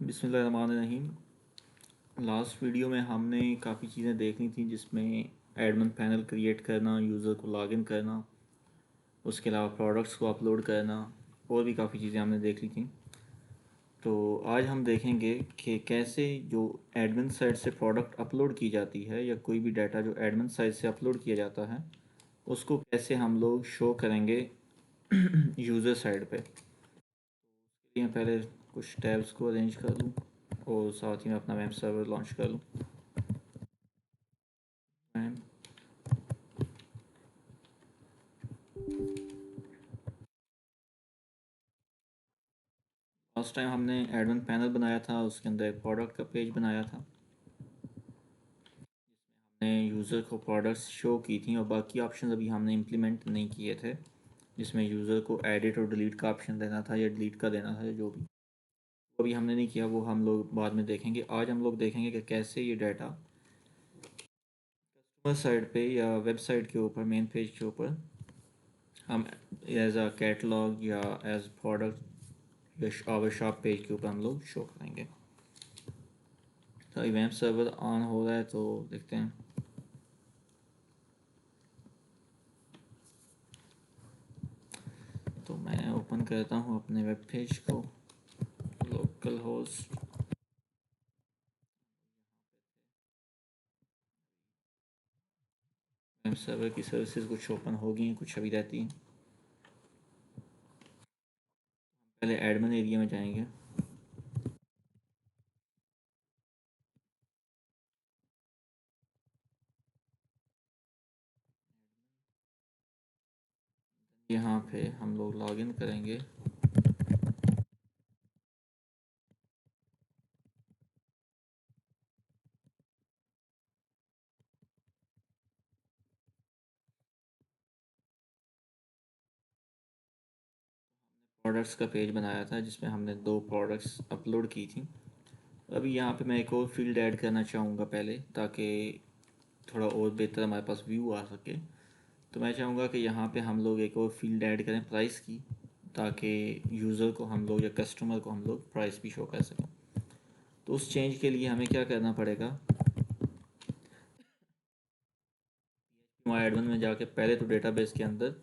बिस्मिल्लाहिर्रहमानिर्रहीम। Last video में हमने काफ़ी चीज़ें देखनी थी, जिसमें एडमिन पैनल क्रिएट करना, यूज़र को लॉगिन करना, उसके अलावा प्रोडक्ट्स को अपलोड करना, और भी काफ़ी चीज़ें हमने देख ली थी। तो आज हम देखेंगे कि कैसे जो एडमिन साइट से प्रोडक्ट अपलोड की जाती है या कोई भी डाटा जो एडमिन साइट से अपलोड किया जाता है उसको कैसे हम लोग शो करेंगे यूज़र साइड पे। मैं पहले कुछ टैब्स को अरेंज कर लूँ और साथ ही मैं अपना वेब सर्वर लॉन्च कर लूँ। लास्ट टाइम हमने एडमिन पैनल बनाया था, उसके अंदर एक प्रोडक्ट का पेज बनाया था, हमने यूज़र को प्रोडक्ट्स शो की थी और बाकी ऑप्शन अभी हमने इम्प्लीमेंट नहीं किए थे, जिसमें यूज़र को एडिट और डिलीट का ऑप्शन देना था या डिलीट का देना था, जो भी वो अभी हमने नहीं किया, वो हम लोग बाद में देखेंगे। आज हम लोग देखेंगे कि कैसे ये डाटा कस्टमर साइड पे या वेबसाइट के ऊपर, मेन पेज के ऊपर हम एज अ कैटलॉग या एज प्रोडक्ट या आवर शॉप पेज के ऊपर हम लोग शो करेंगे। तो वेब सर्वर ऑन हो रहा है, तो देखते हैं। तो मैं ओपन करता हूँ अपने वेब पेज को, लोकल होस्ट, वेब सर्वर की सर्विसेज कुछ ओपन हो गई हैं, कुछ अभी रहती हैं। पहले एडमिन एरिया में जाएंगे। यहाँ पे हम लोग लॉगिन करेंगे। प्रोडक्ट्स का पेज बनाया था जिसमें हमने 2 प्रोडक्ट्स अपलोड की थी। अभी यहाँ पे मैं एक और फील्ड ऐड करना चाहूँगा पहले, ताकि थोड़ा और बेहतर हमारे पास व्यू आ सके। तो मैं चाहूँगा कि यहाँ पे हम लोग एक और फील्ड ऐड करें प्राइस की, ताकि यूज़र को हम लोग या कस्टमर को हम लोग प्राइस भी शो कर सकें। तो उस चेंज के लिए हमें क्या करना पड़ेगा, हमारे एडमिन में जाके पहले तो डेटाबेस के अंदर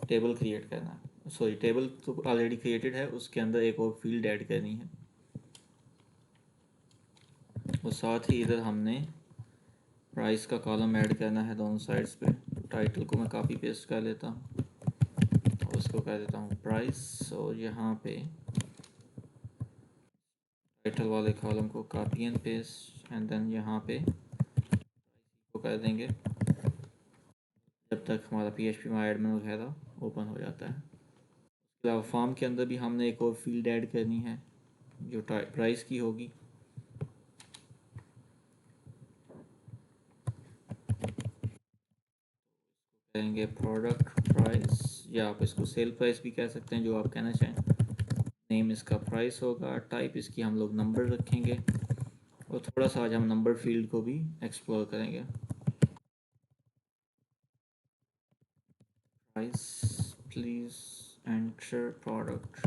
टेबल क्रिएट करना है। सॉरी, टेबल तो ऑलरेडी क्रिएटेड है, उसके अंदर एक और फील्ड ऐड करनी है। और साथ ही इधर हमने प्राइस का कॉलम ऐड करना है दोनों साइड्स पे। टाइटल को मैं कॉपी पेस्ट कर लेता हूँ और उसको कर देता हूँ प्राइस, और यहाँ पे टाइटल वाले कॉलम को copy and paste, and then यहाँ पे को कर देंगे जब तक हमारा PHP माई एडमिन वगैरह ओपन हो जाता है। इसके अलावा फॉर्म के अंदर भी हमने एक और फील्ड ऐड करनी है जो प्राइस की होगी। करेंगे प्रोडक्ट प्राइस, या आप इसको सेल प्राइस भी कह सकते हैं, जो आप कहना चाहें। नेम इसका प्राइस होगा, टाइप इसकी हम लोग नंबर रखेंगे, और थोड़ा सा आज हम नंबर फील्ड को भी एक्सप्लोर करेंगे। Price, please enter product.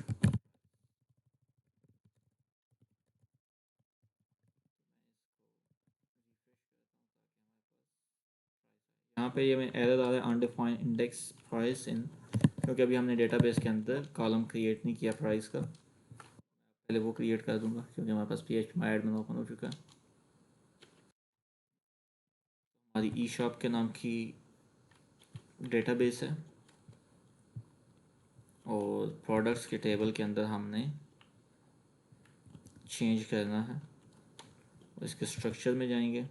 यहाँ पे ये मैं एरर आ रहा है, अनडिफाइंड इंडेक्स प्राइस इन, क्योंकि अभी हमने डेटाबेस के अंदर कॉलम क्रिएट नहीं किया प्राइस का। पहले वो क्रिएट कर दूंगा क्योंकि हमारे पास PHP माई एडमिन ओपन हो चुका है। हमारी ई शॉप के नाम की डेटाबेस है, और प्रोडक्ट्स के टेबल के अंदर हमने चेंज करना है। इसके स्ट्रक्चर में जाएंगे,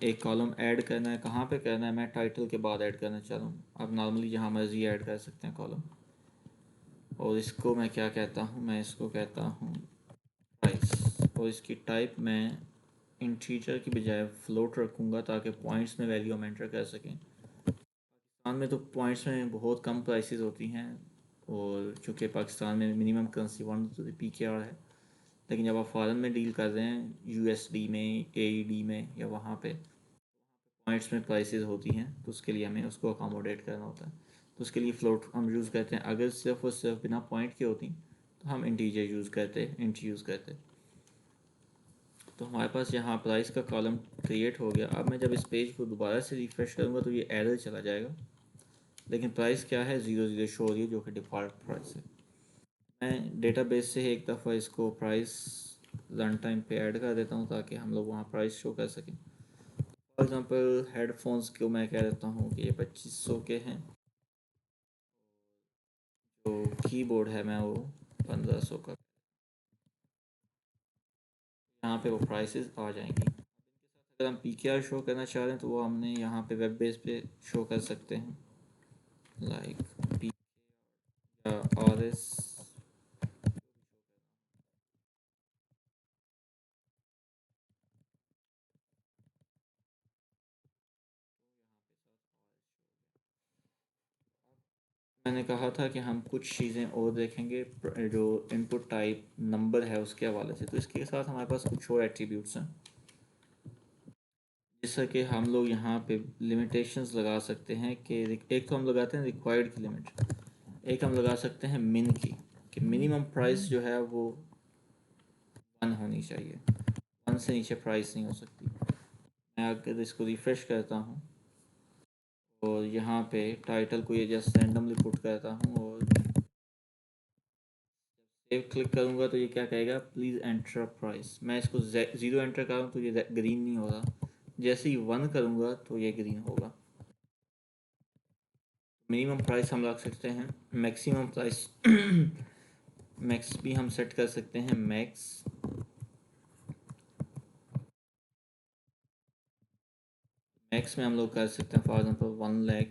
एक कॉलम ऐड करना है। कहाँ पे करना है, मैं टाइटल के बाद ऐड करना चाह रहा हूँ। आप नॉर्मली जहाँ मर्जी ऐड कर सकते हैं कॉलम। और इसको मैं क्या कहता हूँ, मैं इसको कहता हूँ प्राइस, और इसकी टाइप मैं इंटीजर की बजाय फ्लोट रखूँगा, ताकि पॉइंट्स में वैल्यू हम एंटर कर सकें। पाकिस्तान में तो पॉइंट्स में बहुत कम प्राइसेस होती हैं, और चूँकि पाकिस्तान में मिनिमम करेंसी 1 PKR है। लेकिन जब आप फॉरेन में डील कर रहे हैं, USD में, AED में, या वहाँ पे पॉइंट्स में प्राइसेस होती हैं, तो उसके लिए हमें उसको अकोमोडेट करना होता है। तो उसके लिए फ़्लोट हम यूज़ करते हैं। अगर सिर्फ और सिर्फ बिना पॉइंट के होती तो हम इंटीजर यूज़ करते, इंट यूज़ करते। तो हमारे पास यहाँ प्राइस का कॉलम क्रिएट हो गया। अब मैं जब इस पेज को दोबारा से रिफ्रेश करूँगा तो ये एरर चला जाएगा, लेकिन प्राइस क्या है 00 शो हो रही है, जो कि डिफ़ॉल्ट प्राइस है। मैं डेटाबेस से एक दफ़ा इसको प्राइस रन टाइम पे ऐड कर देता हूँ ताकि हम लोग वहाँ प्राइस शो कर सकें। फॉर एग्ज़ाम्पल हेडफोन्स को मैं कह देता हूँ कि ये 2500 के हैं, जो कीबोर्ड है मैं वो 1500 का। यहाँ पे वो प्राइसेस आ जाएंगी। अगर हम PKR शो करना चाह रहे हैं तो वो हमने यहाँ पे वेब बेस पे शो कर सकते हैं, लाइक पी या RS। मैंने कहा था कि हम कुछ चीज़ें और देखेंगे जो इनपुट टाइप नंबर है उसके हवाले से। तो इसके साथ हमारे पास कुछ और एट्रीब्यूट्स हैं, जैसा कि हम लोग यहाँ पे लिमिटेशंस लगा सकते हैं कि एक तो हम लगाते हैं रिक्वायर्ड की लिमिट, एक हम लगा सकते हैं मिन की, कि मिनिमम प्राइस जो है वो 1 होनी चाहिए, 1 से नीचे प्राइस नहीं हो सकती। मैं अगर इसको रिफ़्रेश करता हूँ और यहाँ पे टाइटल को ये जस्ट रैंडमली पुट करता हूँ और सेव क्लिक करूँगा तो ये क्या कहेगा, प्लीज़ एंटर प्राइस। मैं इसको 0 एंटर करूँ तो ये ग्रीन नहीं होगा, जैसे ही 1 करूँगा तो ये ग्रीन होगा। मिनिमम प्राइस हम रख सकते हैं, मैक्सिमम प्राइस मैक्स भी हम सेट कर सकते हैं, मैक्स। मैक्स में हम लोग कर सकते हैं फॉर एग्जांपल 1 लाख।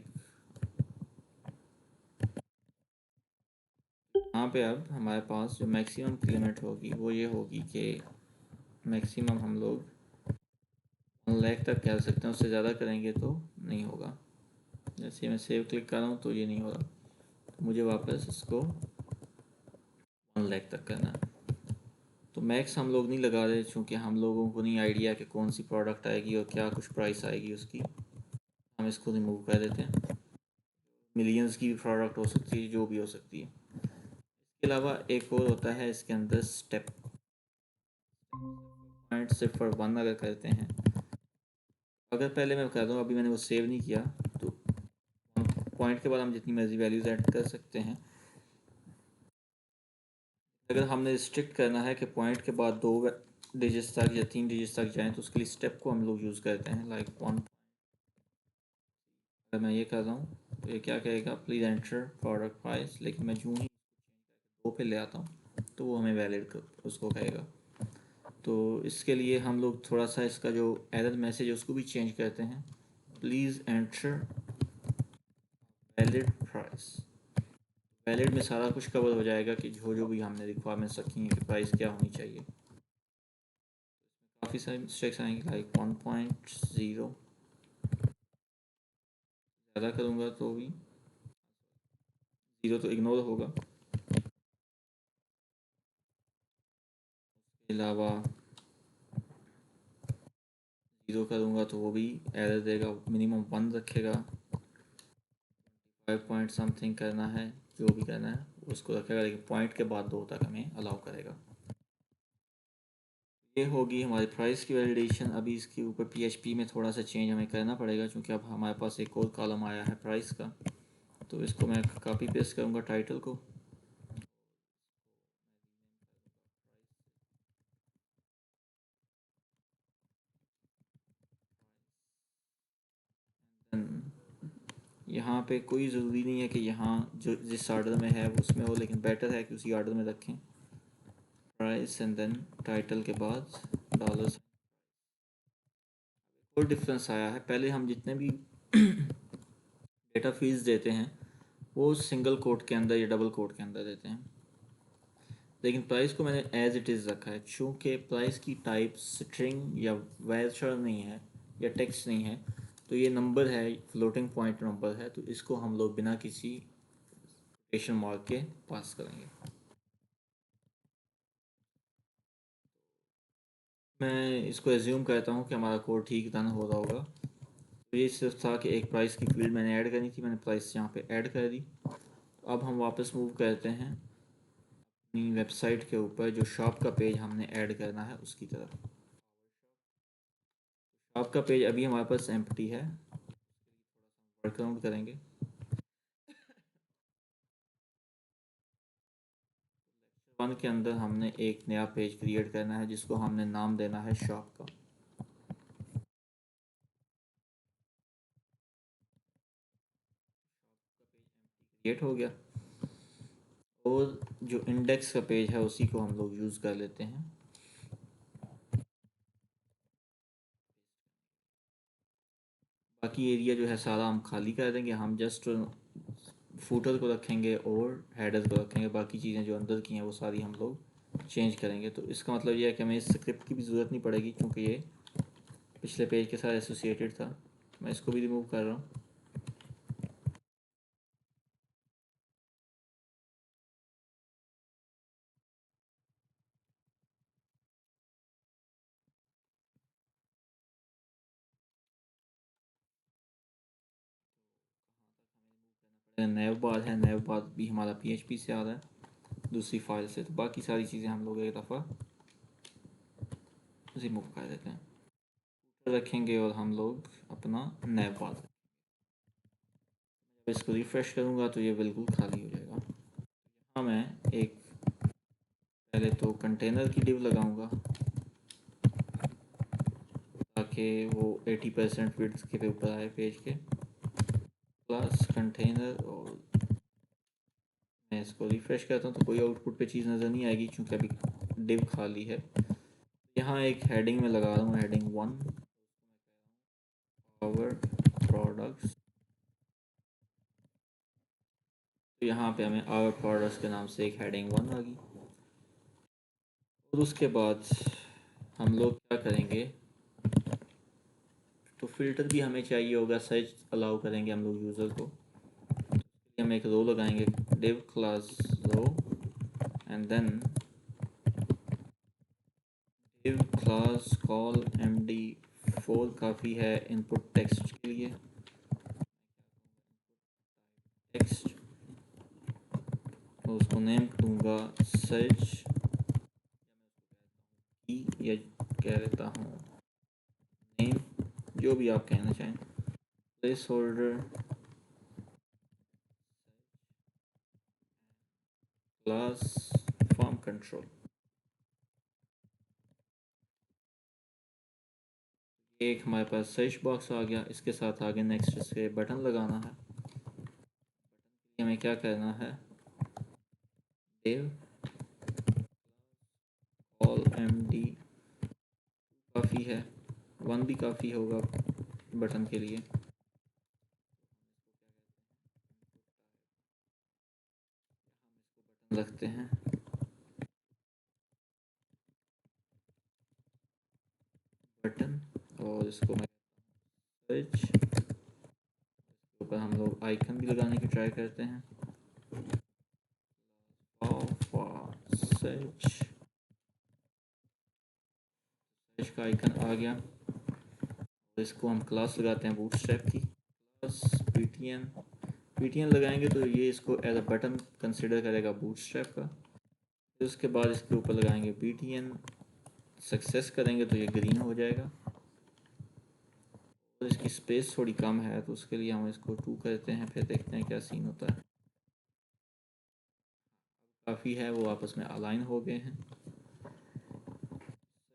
यहाँ पे अब हमारे पास जो मैक्सिमम की लिमिट होगी वो ये होगी कि मैक्सिमम हम लोग 1 लाख तक कर सकते हैं, उससे ज़्यादा करेंगे तो नहीं होगा। जैसे मैं सेव क्लिक कर रहा हूँ तो ये नहीं हो रहा, तो मुझे वापस इसको 1 लाख तक करना है। तो मैक्स हम लोग नहीं लगा रहे क्योंकि हम लोगों को नहीं आइडिया कि कौन सी प्रोडक्ट आएगी और क्या कुछ प्राइस आएगी उसकी। हम इसको रिमूव कर देते हैं। मिलियंस की भी प्रोडक्ट हो सकती है, जो भी हो सकती है। इसके अलावा एक और होता है इसके अंदर स्टेप पॉइंट, 0.1 अगर करते हैं, अगर पहले मैं कर दूँ, अभी मैंने वो सेव नहीं किया, तो पॉइंट के बाद हम जितनी मर्जी वैल्यूज ऐड कर सकते हैं। अगर हमने रिस्ट्रिक्ट करना है कि पॉइंट के बाद 2 डिजिट्स तक या 3 डिजिट्स तक जाएं तो उसके लिए स्टेप को हम लोग यूज़ करते हैं, लाइक 1। अगर मैं ये कर रहा हूँ तो ये क्या कहेगा, प्लीज़ एंटर प्रोडक्ट प्राइस, लेकिन मैं यूँ ही 2 पे ले आता हूँ तो वो हमें वैलिड उसको कहेगा। तो इसके लिए हम लोग थोड़ा सा इसका जो एरर मैसेज है उसको भी चेंज करते हैं, please enter valid price. Valid में सारा कुछ कवर हो जाएगा कि जो जो भी हमने रिक्वायरमेंट्स रखी हैं कि प्राइस क्या होनी चाहिए। काफ़ी सारे मिस्टेक्स आएंगे, लाइक 1.0 ज़्यादा करूँगा तो भी 0 तो इग्नोर होगा। इसके अलावा 0 करूँगा तो वो भी एरर देगा, मिनिमम 1 रखेगा। 5 पॉइंट समथिंग करना है, जो भी करना है उसको रखेगा, लेकिन पॉइंट के बाद 2 तक हमें अलाउ करेगा। ये होगी हमारी प्राइस की वैलिडेशन। अभी इसके ऊपर PHP में थोड़ा सा चेंज हमें करना पड़ेगा क्योंकि अब हमारे पास एक और कॉलम आया है प्राइस का। तो इसको मैं कॉपी पेस्ट करूँगा टाइटल को, यहाँ पे कोई ज़रूरी नहीं है कि यहाँ जो जिस ऑर्डर में है उसमें हो, लेकिन बेटर है कि उसी ऑर्डर में रखें, प्राइस एंड देन टाइटल के बाद डॉलर। और डिफरेंस आया है, पहले हम जितने भी डेटा फीस देते हैं वो सिंगल कोट के अंदर या डबल कोट के अंदर देते हैं, लेकिन प्राइस को मैंने एज इट इज़ रखा है। चूँकि प्राइस की टाइप स्ट्रिंग या वैल्चर नहीं है या टेक्स्ट नहीं है, तो ये नंबर है, फ्लोटिंग पॉइंट नंबर है, तो इसको हम लोग बिना किसी कोटेशन मार्क के पास करेंगे। मैं इसको एज्यूम करता हूँ कि हमारा कोड ठीक रन हो रहा होगा। तो ये सिर्फ था कि एक प्राइस की फील्ड मैंने ऐड करनी थी, मैंने प्राइस यहाँ पे ऐड कर दी। अब हम वापस मूव करते हैं अपनी वेबसाइट के ऊपर जो शॉप का पेज हमने ऐड करना है उसकी तरफ। शॉप का पेज अभी हमारे पास एम्प्टी है, वर्कआउट करेंगे। 1 के अंदर हमने एक नया पेज क्रिएट करना है जिसको हमने नाम देना है शॉप का। क्रिएट हो गया और जो इंडेक्स का पेज है उसी को हम लोग यूज़ कर लेते हैं। बाकी एरिया जो है सारा हम खाली कर देंगे, हम जस्ट फूटर को रखेंगे और हेडर को रखेंगे। बाकी चीज़ें जो अंदर की हैं वो सारी हम लोग चेंज करेंगे। तो इसका मतलब ये है कि हमें इस स्क्रिप्ट की भी ज़रूरत नहीं पड़ेगी क्योंकि ये पिछले पेज के साथ एसोसिएटेड था। मैं इसको भी रिमूव कर रहा हूँ। नैव बार है, नैव बार भी हमारा PHP से आ रहा है दूसरी फाइल से। तो बाकी सारी चीज़ें हम लोग एक दफ़ा रिमूव कर देते हैं, रखेंगे और हम लोग अपना नैव बार। जब इसको रिफ़्रेश करूँगा तो ये बिल्कुल खाली हो जाएगा। हाँ, मैं एक पहले तो कंटेनर की डिव लगाऊंगा ताकि वो 80% विड्थ के ऊपर आए पेज के। प्लस कंटेनर, और मैं इसको रिफ़्रेश करता हूँ तो कोई आउटपुट पे चीज़ नज़र नहीं आएगी क्योंकि अभी डिव खाली है। यहाँ एक हेडिंग में लगा रहा हूँ, हेडिंग 1 पावर प्रोडक्ट्स। तो यहाँ पे हमें आवर प्रोडक्ट्स के नाम से एक हेडिंग 1 आ गई। और उसके बाद हम लोग क्या करेंगे, तो फ़िल्टर भी हमें चाहिए होगा, सर्च अलाउ करेंगे हम लोग यूज़र को। हम एक रो लगाएंगे, div class row, and then div class col md4 काफ़ी है इनपुट टेक्स्ट के लिए। टेक्स्ट, तो उसको नेम दूंगा सर्च, या कह देता हूँ नेम, जो भी आप कहना चाहें। Place holder class form control. एक हमारे पास सर्च बॉक्स आ गया, इसके साथ आगे नेक्स्ट इसके बटन लगाना है। हमें क्या करना है, div कॉल md काफ़ी है, 1 भी काफ़ी होगा बटन के लिए। रखते हैं बटन, और इसको मैं सर्च, ऊपर हम लोग आइकन भी लगाने की ट्राई करते हैं। सर्च, सर्च का आइकन आ गया। इसको हम क्लास लगाते हैं बूटस्ट्रैप की, क्लास ptn लगाएंगे तो ये इसको एज अ बटन कंसिडर करेगा बूटस्ट्रैप का। फिर उसके बाद इसके ऊपर लगाएंगे ptn, सक्सेस करेंगे तो ये ग्रीन हो जाएगा। और इसकी स्पेस थोड़ी कम है तो उसके लिए हम इसको 2 करते हैं, फिर देखते हैं क्या सीन होता है। काफ़ी है, वो आपस में अलाइन हो गए हैं।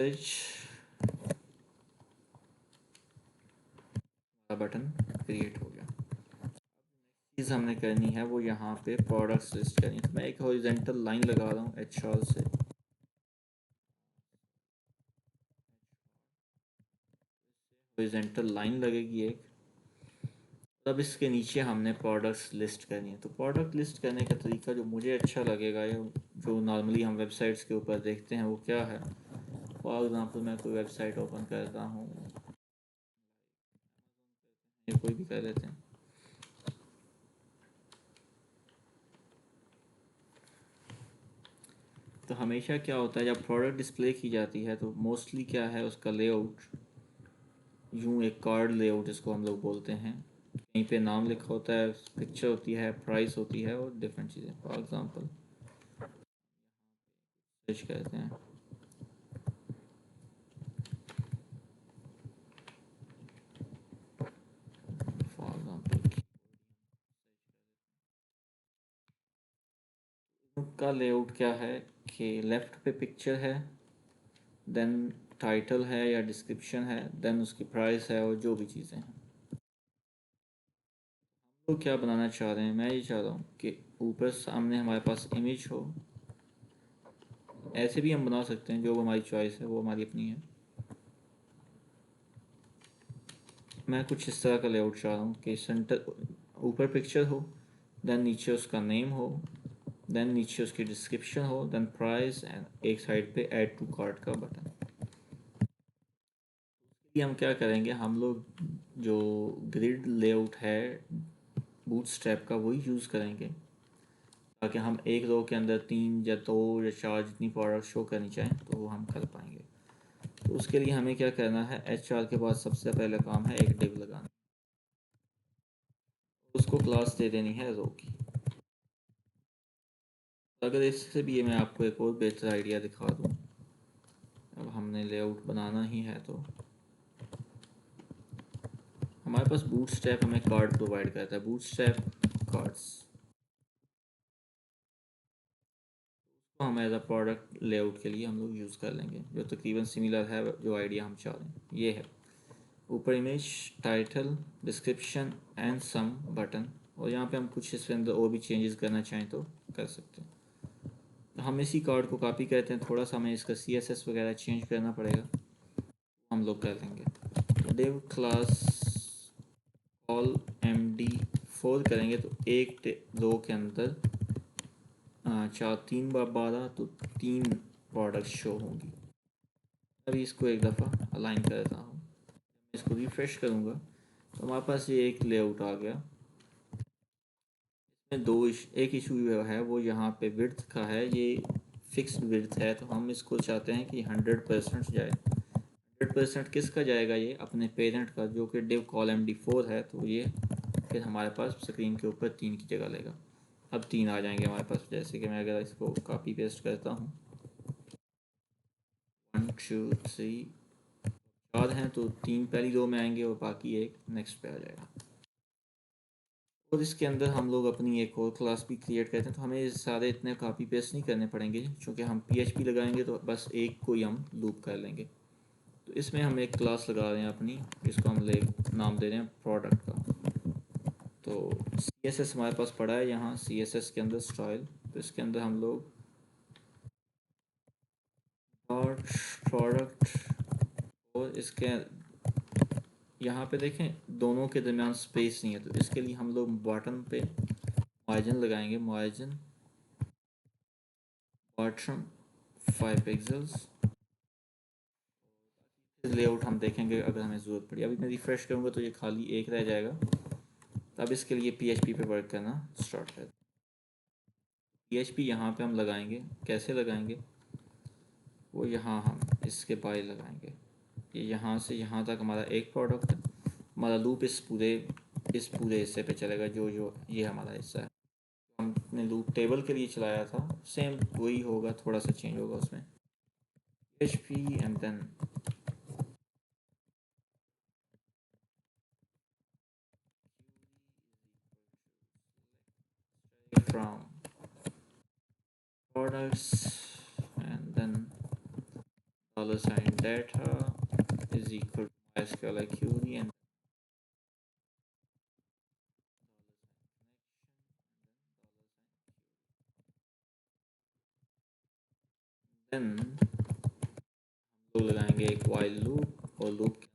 सर्च बटन क्रिएट हो गया। चीज़ हमने करनी है वो यहाँ पे प्रोडक्ट्स लिस्ट करनी है। तो मैं एक हॉरिजेंटल लाइन लगा रहा हूँ HR से, हॉरिजेंटल लाइन लगेगी एक। तब इसके नीचे हमने प्रोडक्ट्स लिस्ट करनी है। तो प्रोडक्ट लिस्ट करने का तरीका जो मुझे अच्छा लगेगा या जो नॉर्मली हम वेबसाइट्स के ऊपर देखते हैं वो क्या है। फॉर एग्ज़ाम्पल मैं कोई वेबसाइट ओपन करता हूँ, ये कोई भी कर लेते हैं। तो हमेशा क्या होता है जब प्रोडक्ट डिस्प्ले की जाती है तो मोस्टली क्या है उसका लेआउट, यूँ एक कार्ड लेआउट जिसको हम लोग बोलते हैं। कहीं पे नाम लिखा होता है, पिक्चर होती है, प्राइस होती है और डिफरेंट चीज़ें। फॉर एग्ज़ाम्पल सर्च करते हैं। फॉर एग्जाम्पल का लेआउट क्या है कि लेफ़्ट पे पिक्चर है, देन टाइटल है या डिस्क्रिप्शन है, देन उसकी प्राइस है और जो भी चीज़ें हैं। तो क्या बनाना चाह रहे हैं, मैं ये चाह रहा हूँ कि ऊपर सामने हमारे पास इमेज हो। ऐसे भी हम बना सकते हैं, जो हमारी चॉइस है वो हमारी अपनी है। मैं कुछ इस तरह का लेआउट चाह रहा हूँ कि सेंटर ऊपर पिक्चर हो, देन नीचे उसका नेम हो, देन नीचे उसकी डिस्क्रिप्शन हो, देन प्राइस एंड एक साइड पे ऐड टू कार्ट का बटन। ये हम क्या करेंगे, हम लोग जो ग्रिड लेआउट है बूटस्ट्रैप का वही यूज़ करेंगे, ताकि हम एक रो के अंदर 3 या 2 या 4 जितनी प्रोडक्ट शो करनी चाहें तो वो हम कर पाएंगे। तो उसके लिए हमें क्या करना है, HR के बाद सबसे पहले काम है एक डिव लगाना, उसको क्लास दे देनी है रो की। अगर इससे भी मैं आपको एक और बेहतर आइडिया दिखा दूँ, अब हमने लेआउट बनाना ही है तो हमारे पास बूटस्ट्रैप हमें कार्ड प्रोवाइड करता है, बूटस्ट्रैप कार्ड्स, तो हम एज अ प्रोडक्ट लेआउट के लिए हम लोग यूज़ कर लेंगे, जो तकरीबन सिमिलर है जो आइडिया हम चाह रहे हैं। ये है ऊपर image, title, description and some button, और यहाँ पे हम कुछ इसके अंदर और भी चेंजेस करना चाहें तो कर सकते हैं। हम इसी कार्ड को कॉपी करते हैं, थोड़ा सा हमें इसका CSS वगैरह चेंज करना पड़ेगा, हम लोग कर लेंगे। डिव क्लास कॉल MD4 करेंगे तो एक रो के अंदर 3 बार 12 तो 3 प्रोडक्ट शो होंगी। अभी इसको एक दफ़ा अलाइन कर देता हूँ, इसको रिफ्रेश करूँगा तो हमारे पास ये एक लेआउट आ गया। इसमें एक इशू है, वो यहाँ पे विड्थ का है, ये फिक्स्ड विड्थ है, तो हम इसको चाहते हैं कि 100% जाए। 100% किसका जाएगा, ये अपने पेरेंट का, जो कि डिव कॉल MD4 है, तो ये फिर हमारे पास स्क्रीन के ऊपर 3 की जगह लेगा। अब 3 आ जाएंगे हमारे पास, जैसे कि मैं अगर इसको कॉपी पेस्ट करता हूँ, 1 2 3 4 हैं तो 3 पहली रो में आएंगे और बाकी एक नेक्स्ट पे आ जाएगा। और इसके अंदर हम लोग अपनी एक और क्लास भी क्रिएट करते हैं, तो हमें सारे इतने कॉपी पेस्ट नहीं करने पड़ेंगे, क्योंकि हम PHP लगाएंगे तो बस एक को ही हम लूप कर लेंगे। तो इसमें हम एक क्लास लगा रहे हैं अपनी, जिसको हम नाम दे रहे हैं प्रोडक्ट का। तो CSS हमारे पास पड़ा है यहाँ, CSS के अंदर स्टाइल, तो इसके अंदर हम लोग प्रोडक्ट, और इसके यहाँ पे देखें दोनों के दरमियान स्पेस नहीं है, तो इसके लिए हम लोग बॉटम पे मार्जिन लगाएंगे, मार्जिन बॉटम 5 पिक्सल्स। लेआउट हम देखेंगे अगर हमें ज़रूरत पड़ी। अभी मैं रिफ़्रेश करूँगा तो ये खाली एक रह जाएगा, तब इसके लिए PHP पे वर्क करना स्टार्ट कर। PHP यहाँ पे हम लगाएंगे, कैसे लगाएंगे, वो यहाँ हम इसके बाय लगाएंगे। ये यहाँ से यहाँ तक हमारा एक प्रोडक्ट है, हमारा लूप इस पूरे हिस्से पे चलेगा, जो ये हमारा हिस्सा है। हमने लूप टेबल के लिए चलाया था, सेम वही होगा, थोड़ा सा चेंज होगा उसमें। PHP and then from products and then $data is equal to MySQL query and then हम लोग लगाएंगे एक while loop, और लूप के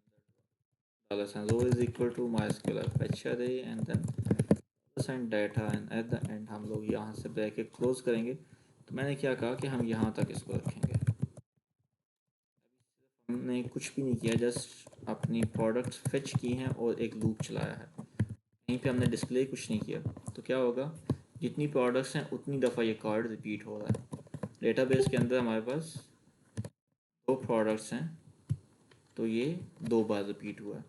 अंदर $row is equal to MySQL fetch array and then $data and at the end हम लोग यहाँ से ब्रैकेट क्लोज करेंगे। तो मैंने क्या कहा कि हम यहाँ तक इसको रखेंगे, हमने कुछ भी नहीं किया, जस्ट अपनी प्रोडक्ट्स फेच की हैं और एक लूप चलाया है, यहीं पे हमने डिस्प्ले कुछ नहीं किया। तो क्या होगा, जितनी प्रोडक्ट्स हैं उतनी दफ़ा ये कार्ड रिपीट हो रहा है। डेटाबेस के अंदर हमारे पास 2 प्रोडक्ट्स हैं, तो ये 2 बार रिपीट हुआ है।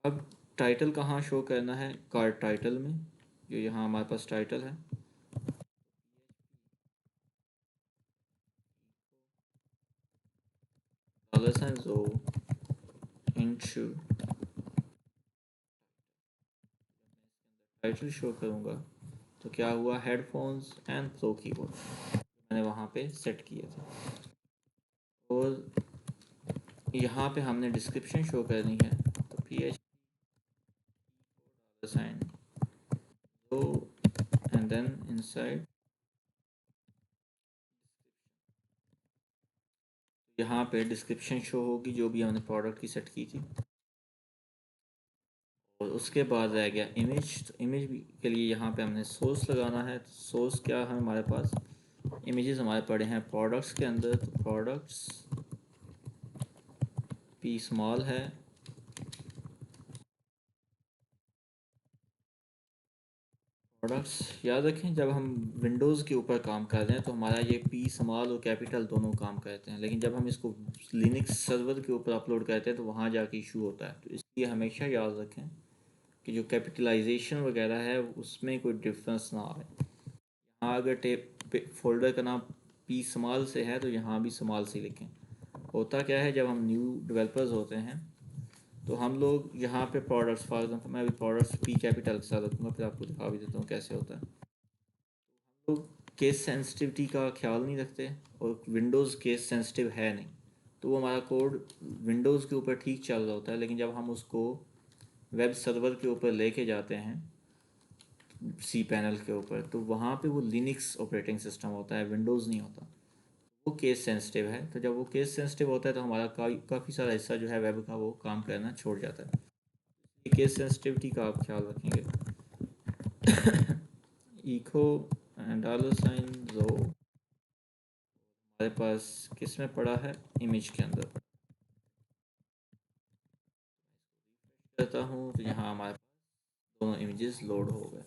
अब टाइटल कहाँ शो करना है, कार्ड टाइटल में, जो यहाँ हमारे पास टाइटल है, $, जो इंटू टाइटल शो करूँगा तो क्या हुआ, हेडफोन्स एंड प्रो कीबोर्ड मैंने वहाँ पे सेट किए थे। और यहाँ पे हमने डिस्क्रिप्शन शो करनी है, तो PHP साइन तो एंड देन इनसाइड यहाँ पे डिस्क्रिप्शन शो होगी जो भी हमने प्रोडक्ट की सेट की थी। और उसके बाद रह गया इमेज, तो इमेज के लिए यहाँ पे हमने सोर्स लगाना है। सोर्स क्या है हमारे पास, इमेजेस हमारे पड़े हैं प्रोडक्ट्स के अंदर, तो प्रोडक्ट्स P स्मॉल है। प्रोडक्ट्स याद रखें, जब हम विंडोज़ के ऊपर काम कर रहे हैं तो हमारा ये P स्मॉल और कैपिटल दोनों काम करते हैं, लेकिन जब हम इसको लिनक्स सर्वर के ऊपर अपलोड करते हैं तो वहाँ जाके इशू होता है। तो इसलिए हमेशा याद रखें कि जो कैपिटलाइजेशन वगैरह है उसमें कोई डिफरेंस ना आए। यहाँ अगर टेप फोल्डर का नाम P स्मॉल से है तो यहाँ भी स्मॉल से लिखें। होता क्या है, जब हम न्यू डेवलपर्स होते हैं तो हम लोग यहाँ पे प्रोडक्ट्स, फॉर एग्जाम्पल मैं अभी प्रोडक्ट्स P कैपिटल के साथ रखूँगा, फिर आपको दिखा भी देता हूँ कैसे होता है। तो केस सेंसिटिविटी का ख्याल नहीं रखते और विंडोज़ केस सेंसिटिव है नहीं, तो वो हमारा कोड विंडोज़ के ऊपर ठीक चल रहा होता है, लेकिन जब हम उसको वेब सर्वर के ऊपर लेके जाते हैं सी पैनल के ऊपर, तो वहाँ पे वो लिनक्स ऑपरेटिंग सिस्टम होता है, विंडोज़ नहीं होता। वो केस सेंसिटिव है, तो जब वो केस सेंसिटिव होता है तो हमारा काफ़ी सारा हिस्सा जो है वेब का वो काम करना छोड़ जाता है। केस सेंसिटिविटी का आप ख्याल रखेंगे। इको $, जो हमारे पास किस में पड़ा है, इमेज के अंदर करता हूँ तो यहाँ हमारे पास दोनों इमेजेस लोड हो गए।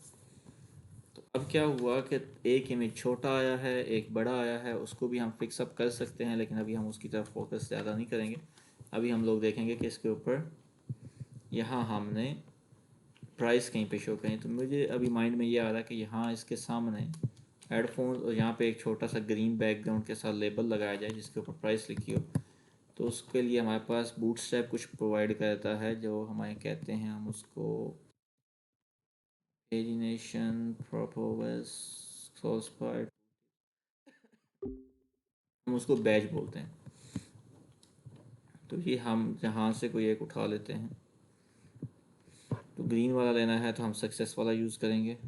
तो अब क्या हुआ कि एक इमेज छोटा आया है, एक बड़ा आया है, उसको भी हम फिक्स अप कर सकते हैं, लेकिन अभी हम उसकी तरफ फोकस ज़्यादा नहीं करेंगे। अभी हम लोग देखेंगे कि इसके ऊपर यहाँ हमने प्राइस कहीं पे शो करें। तो मुझे अभी माइंड में ये आ रहा है कि यहाँ इसके सामने हेडफोन और यहाँ पे एक छोटा सा ग्रीन बैकग्राउंड के साथ लेबल लगाया जाए जिसके ऊपर प्राइस लिखी हो। तो उसके लिए हमारे पास बूटस्ट्रैप कुछ प्रोवाइड करता है, जो हमें कहते हैं, हम उसको पेजिनेशन प्रोपोवस सोर्स पार्ट, हम उसको बैच बोलते हैं। तो ये हम जहाँ से कोई एक उठा लेते हैं, तो ग्रीन वाला लेना है तो हम सक्सेस वाला यूज़ करेंगे।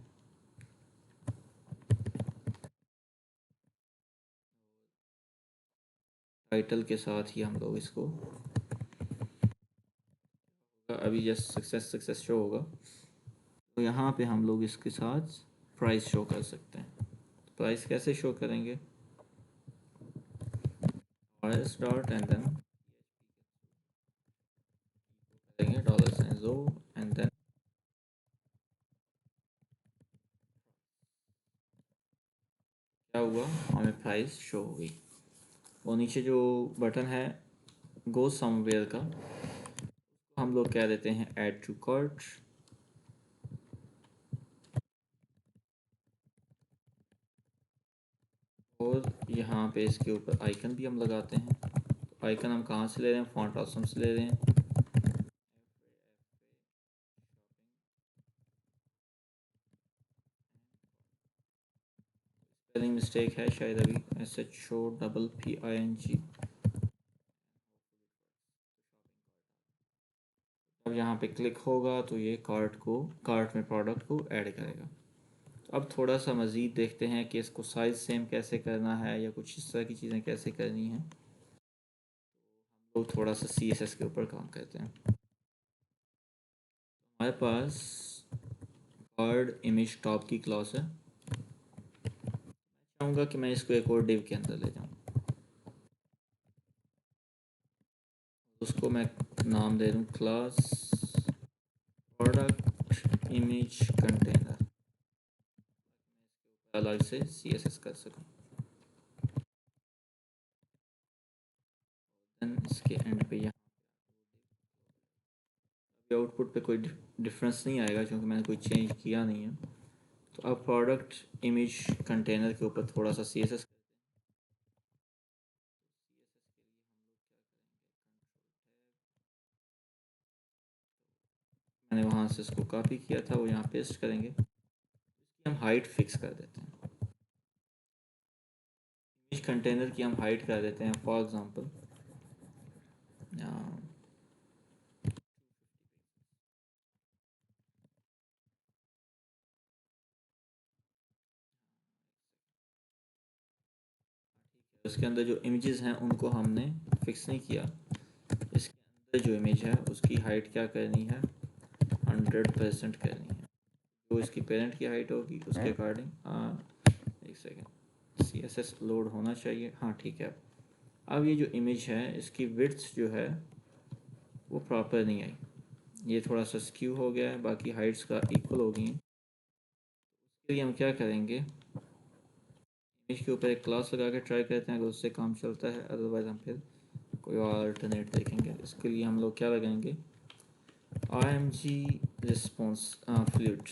टाइटल के साथ ही हम लोग इसको, अभी जस्ट सक्सेस सक्सेस शो होगा, तो यहाँ पे हम लोग इसके साथ प्राइस शो कर सकते हैं। प्राइस कैसे शो करेंगे, प्राइस डॉट एंड देन करेंगे $, एंड देन क्या हुआ, हमें प्राइस शो हो गई। और नीचे जो बटन है गो समवेयर का, हम लोग कह देते हैं ऐड टू कार्ट। और यहाँ पे इसके ऊपर आइकन भी हम लगाते हैं। तो आइकन हम कहाँ से ले रहे हैं, फॉन्ट ऑसम से ले रहे हैं। स्पेलिंग मिस्टेक है शायद, अभी SHOPPING। अब यहाँ पे क्लिक होगा तो ये कार्ट में प्रोडक्ट को ऐड करेगा। तो अब थोड़ा सा मज़ीद देखते हैं कि इसको साइज़ सेम कैसे करना है या कुछ इस तरह की चीज़ें कैसे करनी है। तो थोड़ा सा CSS के ऊपर काम करते हैं। हमारे पास कार्ड इमेज टॉप की क्लास है, चाहूँगा कि मैं इसको एक और डिव के अंदर ले जाऊँ। उसको मैं नाम दे दूँ क्लास प्रोडक्ट इमेज कंटेनर, अलग से CSS कर सकूँ। देन इसके एंड पे यहाँ आउटपुट पे कोई डिफरेंस नहीं आएगा क्योंकि मैंने कोई चेंज किया नहीं है। तो अब प्रोडक्ट इमेज कंटेनर के ऊपर थोड़ा सा CSS, मैंने वहाँ से इसको कॉपी किया था, वो यहाँ पेस्ट करेंगे। हम हाइट फिक्स कर देते हैं, इमेज कंटेनर की हम हाइट कर देते हैं फॉर एग्ज़ाम्पल इसके अंदर जो इमेजेस हैं उनको हमने फिक्स नहीं किया। इसके अंदर जो इमेज है उसकी हाइट क्या करनी है, 100% करनी है। जो इसकी पेरेंट की हाइट होगी उसके अकॉर्डिंग एक सेकेंड CSS लोड होना चाहिए। हाँ ठीक है। अब ये जो इमेज है इसकी विड्थ जो है वो प्रॉपर नहीं आई, ये थोड़ा सा स्क्यू हो गया है, बाकी हाइट्स का इक्वल हो गई हैं। उसके लिए हम क्या करेंगे, इमेज के ऊपर एक क्लास लगा के ट्राई करते हैं, अगर उससे काम चलता है, अदरवाइज हम फिर कोई और अल्टरनेट देखेंगे। इसके लिए हम लोग क्या लगाएंगे, IMG response flute.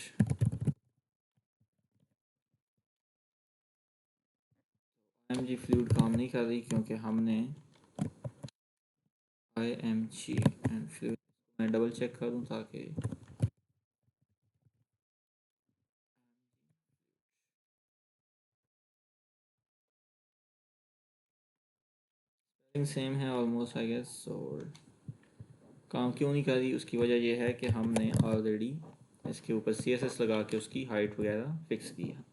IMG flute काम नहीं कर रही क्योंकि हमने IMG एंड फ्लूट, मैं डबल चेक कर दूँ ताकि सेम है ऑलमोस्ट आई गेस। और काम क्यों नहीं कर रही, उसकी वजह यह है कि हमने ऑलरेडी इसके ऊपर CSS लगा के उसकी हाइट वगैरह फिक्स की है।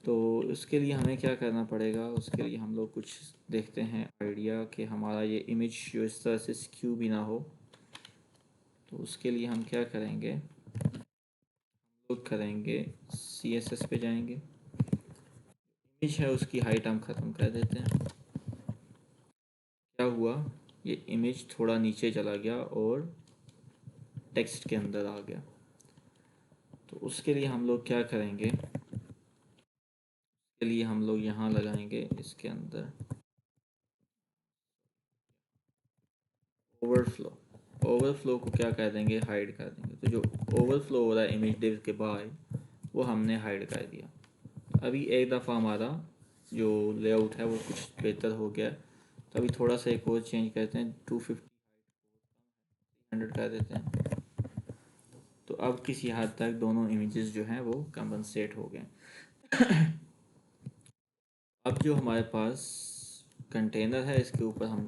तो उसके लिए हमें क्या करना पड़ेगा, उसके लिए हम लोग कुछ देखते हैं आइडिया कि हमारा ये इमेज जो इस तरह से स्क्यू भी ना हो। तो उसके लिए हम क्या करेंगे, लोग करेंगे CSS पे जाएंगे, इमेज है उसकी हाइट हम ख़त्म कर देते हैं। क्या हुआ, ये इमेज थोड़ा नीचे चला गया और टेक्स्ट के अंदर आ गया। तो उसके लिए हम लोग क्या करेंगे, के लिए हम लोग यहाँ लगाएंगे इसके अंदर ओवरफ्लो। ओवरफ्लो को क्या कर देंगे, हाइड कर देंगे। तो जो ओवरफ्लो हो रहा है इमेज डिव के बाद वो हमने हाइड कर दिया। अभी एक दफ़ा हमारा जो लेआउट है वो कुछ बेहतर हो गया। तो अभी थोड़ा सा एक और चेंज करते हैं, 250 300 कर देते हैं। तो अब किसी हद तक दोनों इमेजेस जो हैं वो कंपनसेट हो गए। अब जो हमारे पास कंटेनर है इसके ऊपर हम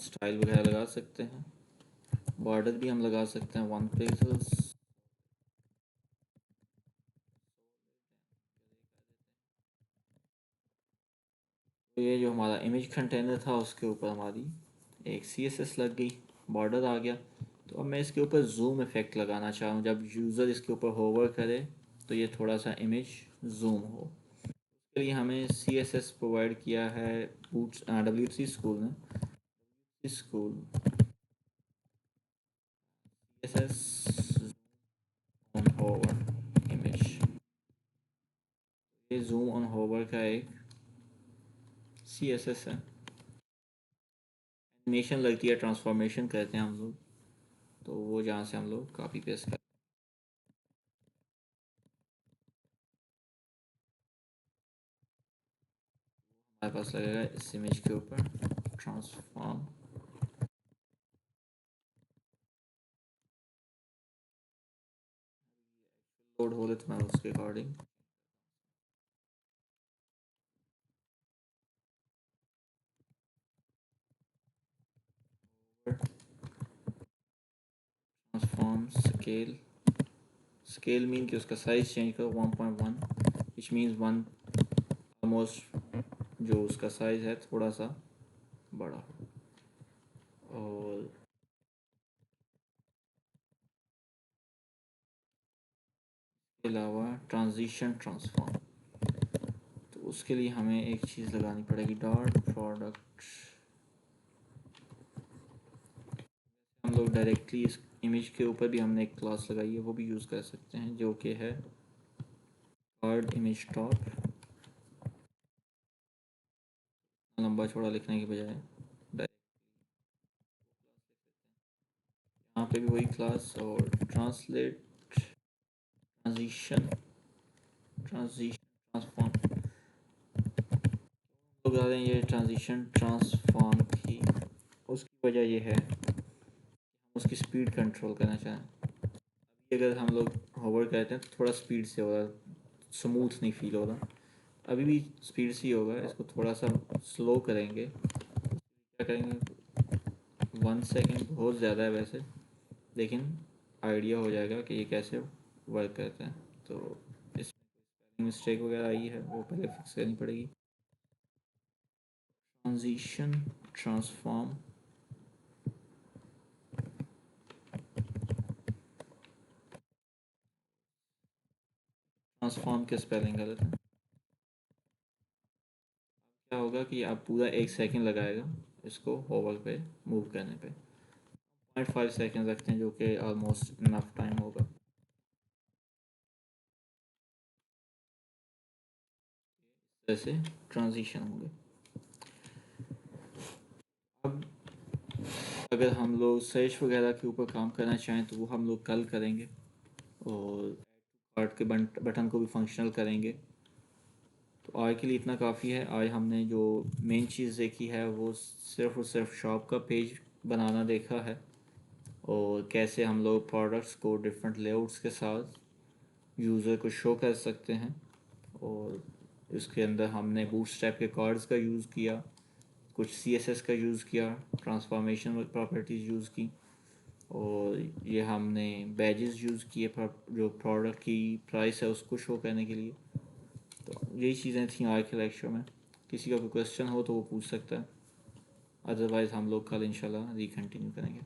स्टाइल वगैरह लगा सकते हैं, बॉर्डर भी हम लगा सकते हैं 1 पिक्सल्स। तो ये जो हमारा इमेज कंटेनर था उसके ऊपर हमारी एक CSS लग गई, बॉर्डर आ गया। तो अब मैं इसके ऊपर जूम इफ़ेक्ट लगाना चाहूँ, जब यूज़र इसके ऊपर होवर करे तो ये थोड़ा सा इमेज जूम हो। उसके लिए हमें CSS प्रोवाइड किया है बूट्स W3 स्कूल ने। School CSS on hover image, ये जूम ऑन होवर का एक CSS है। एनिमेशन लगती है, ट्रांसफॉर्मेशन कहते हैं हम लोग। तो वो जहाँ से हम लोग कॉपी पेस्ट कर, हमारे पास लगेगा इस इमेज के ऊपर ट्रांसफॉर्म। लोड हो रहे तो मैं उसके according transform scale. Scale mean कि उसका साइज चेंज करो 1.1, विच मीन्स 1 ऑलमोस्ट जो उसका साइज है थोड़ा सा बड़ा हो। और इसके अलावा ट्रांजिशन ट्रांसफॉर्म, तो उसके लिए हमें एक चीज़ लगानी पड़ेगी, डॉट प्रोडक्ट। हम लोग डायरेक्टली इस इमेज के ऊपर भी हमने एक क्लास लगाई है, वो भी यूज़ कर सकते हैं, जो कि है कार्ड इमेज टॉप। लंबा चौड़ा लिखने के बजाय यहाँ पे भी वही क्लास, और ट्रांसलेट ट्रांजिशन ट्रांसफॉर्म लोग हैं। ये ट्रांजिशन ट्रांसफॉर्म की उसकी वजह यह है उसकी स्पीड कंट्रोल करना चाहें, अभी अगर हम लोग होवर करते हैं तो थोड़ा स्पीड से हो रहा, स्मूथ नहीं फील हो रहा। अभी भी स्पीड से ही होगा, इसको थोड़ा सा स्लो करेंगे। क्या करेंगे, 1 सेकेंड बहुत ज़्यादा है वैसे, लेकिन आइडिया हो जाएगा कि ये कैसे वर्क करता है। तो इसमें मिस्टेक वगैरह आई है वो पहले फिक्स करनी पड़ेगी। ट्रांजिशन, ट्रांसफॉर्म, ट्रांसफॉर्म के स्पेलिंग गलत है। क्या होगा कि आप पूरा 1 सेकेंड लगाएगा इसको होवर पे मूव करने पे। 0.5 सेकेंड रखते हैं जो कि ऑलमोस्ट इनफ टाइम होगा। जैसे ट्रांजिशन होंगे। अब अगर हम लोग सर्च वगैरह के ऊपर काम करना चाहें तो वो हम लोग कल करेंगे, और कार्ट के बटन को भी फंक्शनल करेंगे। तो आज के लिए इतना काफ़ी है। आज हमने जो मेन चीज़ देखी है वो सिर्फ़ और सिर्फ शॉप का पेज बनाना देखा है, और कैसे हम लोग प्रोडक्ट्स को डिफरेंट लेआउट्स के साथ यूज़र को शो कर सकते हैं। और इसके अंदर हमने बूटस्ट्रैप के कार्ड्स का यूज़ किया, कुछ CSS का यूज़ किया, ट्रांसफॉर्मेशन प्रॉपर्टीज़ यूज़ की, और ये हमने बैजेस यूज़ किए जो प्रोडक्ट की प्राइस है उसको शो करने के लिए। तो यही चीज़ें थी आज के लेक्चर में। किसी का कोई क्वेश्चन हो तो वो पूछ सकता है, अदरवाइज़ हम लोग कल इंशाल्लाह रिकंटिन्यू करेंगे।